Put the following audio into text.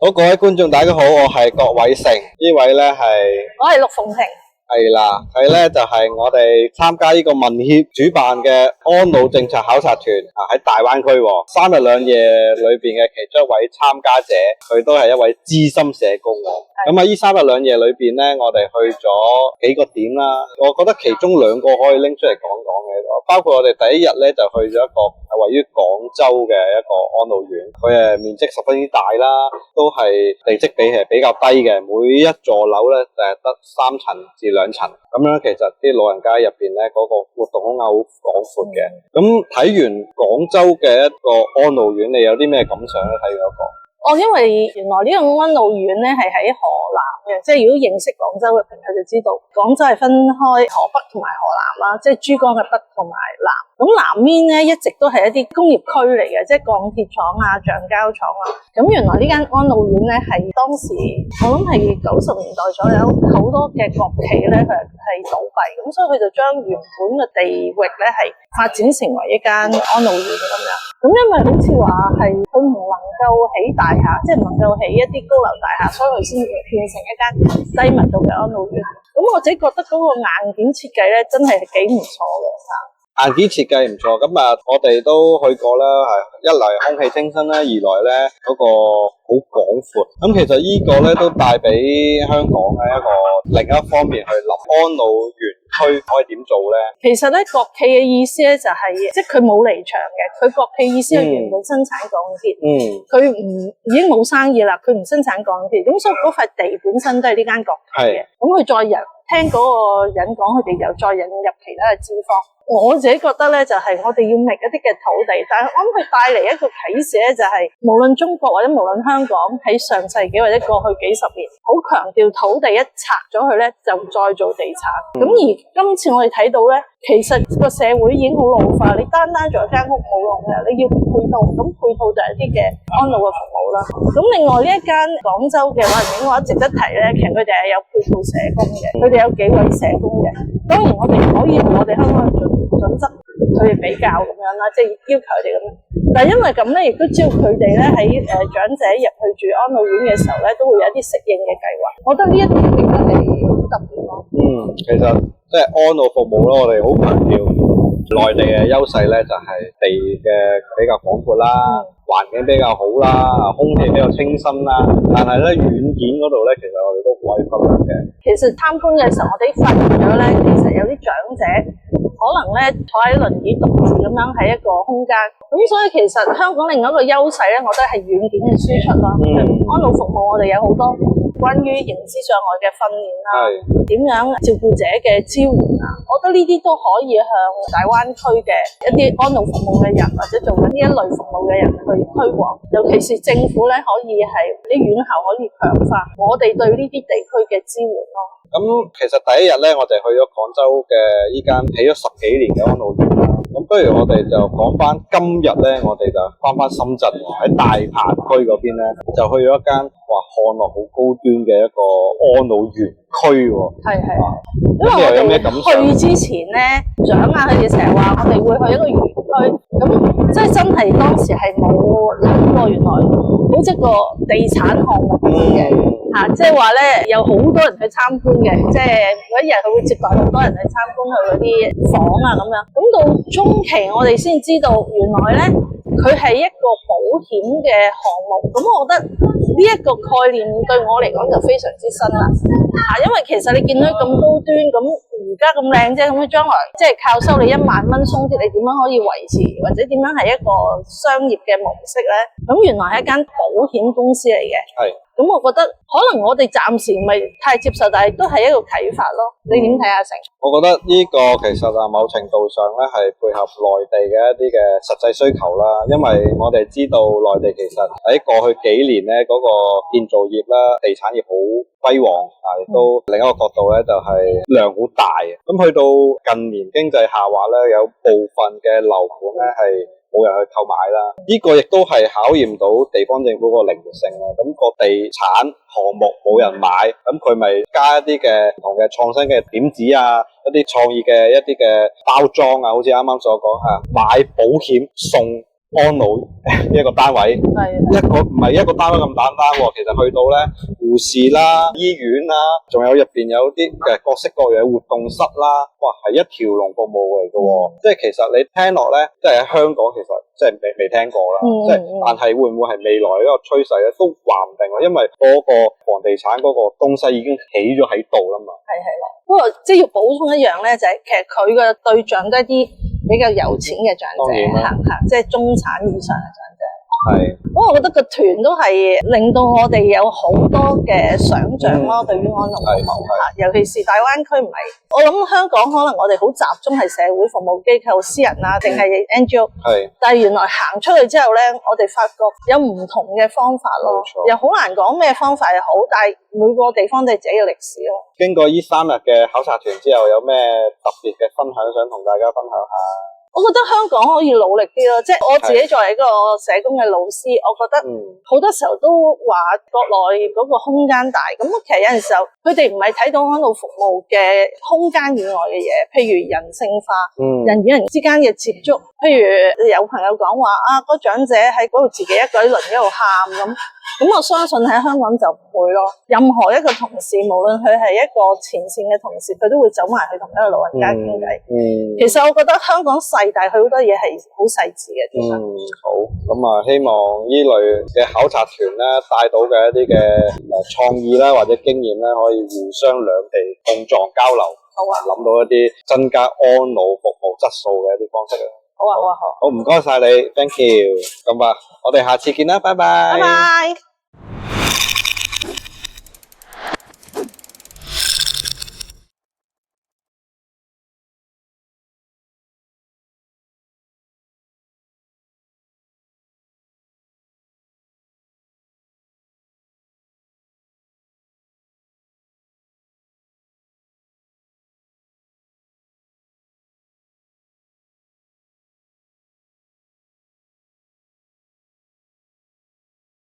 好，各位觀眾大家好，我係郭偉成，呢位咧係我係陸鳳婷。係啦，佢咧就係我哋參加呢個民協主辦嘅安老政策考察團啊，喺大灣區3日2夜裏邊嘅其中一位參加者，佢都係一位資深社工。咁啊，呢3日2夜裏邊咧，我哋去咗幾個點啦，我覺得其中2個可以拎出嚟講講嘅，包括我哋第一日咧就去咗一個位於廣州嘅一個安老院，佢面積十分之大啦，都係地積比係比較低嘅，每一座樓咧就係得3層至2層，咁樣其實啲老人家入邊咧嗰個活動空間好廣闊嘅。咁睇完廣州嘅一個安老院，你有啲咩感想咧？睇完嗰個？因為原來呢個安老院咧係喺河南嘅，即係如果認識廣州嘅朋友就知道，廣州係分開河北同埋河南啦，即係珠江嘅北同埋南。咁南面咧一直都係一啲工業區嚟嘅，即係鋼鐵廠啊、橡膠廠啊。咁原來呢間安老院咧係當時我諗係90年代左右，好多嘅國企咧佢係倒閉，咁所以佢就將原本嘅地域咧係發展成為一間安老院咁樣。咁因為好似話係佢唔能夠起大廈，即係唔能夠起一啲高樓大廈，所以佢先變成一間低密度嘅安老院。咁我自己覺得嗰個硬件設計咧真係幾唔錯嘅。硬件設計唔錯，咁我哋都去過啦，係一嚟空氣清新啦，二來咧嗰個好廣闊。咁其實呢個咧都帶俾香港嘅一個另一方面去諗安老園區可以點做咧？其實咧國企嘅意思咧就係，即係佢冇離場嘅，佢國企意思係原本生產鋼鐵，佢已經冇生意啦，佢唔生產鋼鐵，咁所以嗰塊地本身都係呢間國企嘅。咁佢再聽嗰個人講，佢哋又再引入其他嘅資方。我自己覺得咧，就係我哋要覓一啲嘅土地，但係我諗佢帶嚟一個啟示咧，就係無論中國或者無論香港喺上世紀或者過去幾十年，好強調土地一拆咗佢咧，就再做地產。咁而今次我哋睇到咧，其實個社會已經好老化，你單做一間屋冇用嘅，你要配套，咁配套就係一啲嘅安老嘅服務啦。咁另外呢一間廣州嘅老人院嘅話，值得提咧，其實佢哋係有配套社工嘅，佢哋有幾位社工嘅。當然我哋可以同我哋香港嘅準則佢哋比較咁樣啦，即係要求佢哋咁樣。但係因為咁咧，亦都知道佢哋咧喺長者入去住安老院嘅時候咧，都會有一啲適應嘅計劃。我覺得呢一點亦都係好特別咯。其實即係安老服務咯，我哋好強調內地嘅優勢咧，就係地嘅比較廣闊啦，環境比較好啦，空氣比較清新啦。但係咧軟件嗰度咧，其實我哋都可以忽略嘅。其實參觀嘅時候，我哋發現咗咧，其實有啲長者可能咧坐喺輪椅獨自咁樣喺一個空間。咁所以其實香港另外一個優勢咧，我覺得係軟件嘅輸出啦。安老服務我哋有好多關於認知障礙嘅訓練啦，點樣照顧者嘅支援啊，我覺得呢啲都可以向大灣區嘅一啲安老服務嘅人或者做緊呢一類服務嘅人去推廣，尤其是政府咧可以係啲院校可以強化我哋對呢啲地區嘅支援咯。咁其實第一日咧，我哋去咗廣州嘅依間起咗10幾年嘅安老院啦。咁不如我哋就講翻今日咧，我哋就翻深圳喺大鵬區嗰邊咧，就去咗一間看落好高端嘅一個安老園區喎。係，因為我哋去之前咧，長佢哋成日話我哋會去一個園區，咁即係真係當時係冇諗過，原來好似個地產項目咁嘅。即係話咧，有好多人去參觀嘅，即係每一日佢會接待好多人去參觀佢嗰啲房啊咁樣。咁到中期我哋先知道，原來咧佢係一個保險嘅項目。咁我覺得呢一個概念對我嚟講就非常之新啦。因為其實你見到咁高端，咁而家咁靚啫，咁將來即係靠收你1萬蚊鬆啲，你點樣可以維持，或者點樣係一個商業嘅模式咧？咁原來係一間保險公司嚟嘅。咁我覺得可能我哋暫時唔係太接受，但係都係一個啟發咯。你點睇阿成？我覺得呢個其實某程度上咧係配合內地嘅一啲嘅實際需求啦。因為我哋知道內地其實喺過去幾年咧嗰個建造業啦、地產業好輝煌，亦都另一個角度咧就係量好大嘅。咁去到近年經濟下滑咧，有部分嘅樓盤咧係冇人去購買啦，呢個亦都係考驗到地方政府個靈活性啦。咁個地產項目冇人買，咁佢咪加一啲嘅唔同嘅創新嘅點子啊，一啲創意嘅一啲嘅包裝啊，好似啱啱所講買保險送安老一個單位，唔係一個單位咁簡單喎。其實去到咧護士啦、醫院啦，仲有入邊有啲嘅各式各樣活動室啦，哇，係一條龍服務嚟嘅喎。即係其實你聽落咧，即係喺香港其實即係未聽過啦。即係但係會唔會係未來一個趨勢咧？都話唔定喎，因為嗰個房地產嗰個東西已經起咗喺度啦嘛。係咯。不過即係要補充一樣咧，就係其實佢嘅對象都係啲比較有錢嘅長者，即係中產以上嘅長者。係。不過我覺得個團都係令到我哋有好多嘅想像咯，對於安老服務嚇，尤其是大灣區唔係，我諗香港可能我哋好集中係社會服務機構、私人啊，定係 NGO。係。但係原來行出去之後咧，我哋發覺有唔同嘅方法咯，又好難講咩方法係好，但係每個地方都係自己嘅歷史咯。經過呢3日嘅考察團之後，有咩特別嘅分享想同大家分享下？我覺得香港可以努力啲咯，即係我自己作為一個社工嘅老師，我覺得好多時候都話國內嗰個空間大，咁其實有陣時候佢哋唔係睇到安老服務嘅空間以外嘅嘢，譬如人性化，人與人之間嘅接觸，譬如有朋友講話啊，嗰長者喺嗰度自己一個喺輪椅度喊咁我相信喺香港就唔會咯。任何一個同事，無論佢係一個前線嘅同事，佢都會走埋去同一個老人家傾偈。其實我覺得香港細，但係佢好多嘢係好細緻嘅。好，咁啊，希望呢類嘅考察團咧，帶到嘅一啲嘅創意啦，或者經驗咧，可以互相兩地碰撞交流。好啊，諗到一啲增加安老服務質素嘅一啲方式啊。好啊，好啊，好。好，唔該晒你 ，thank you。咁啊，我哋下次見啦，拜拜。拜拜。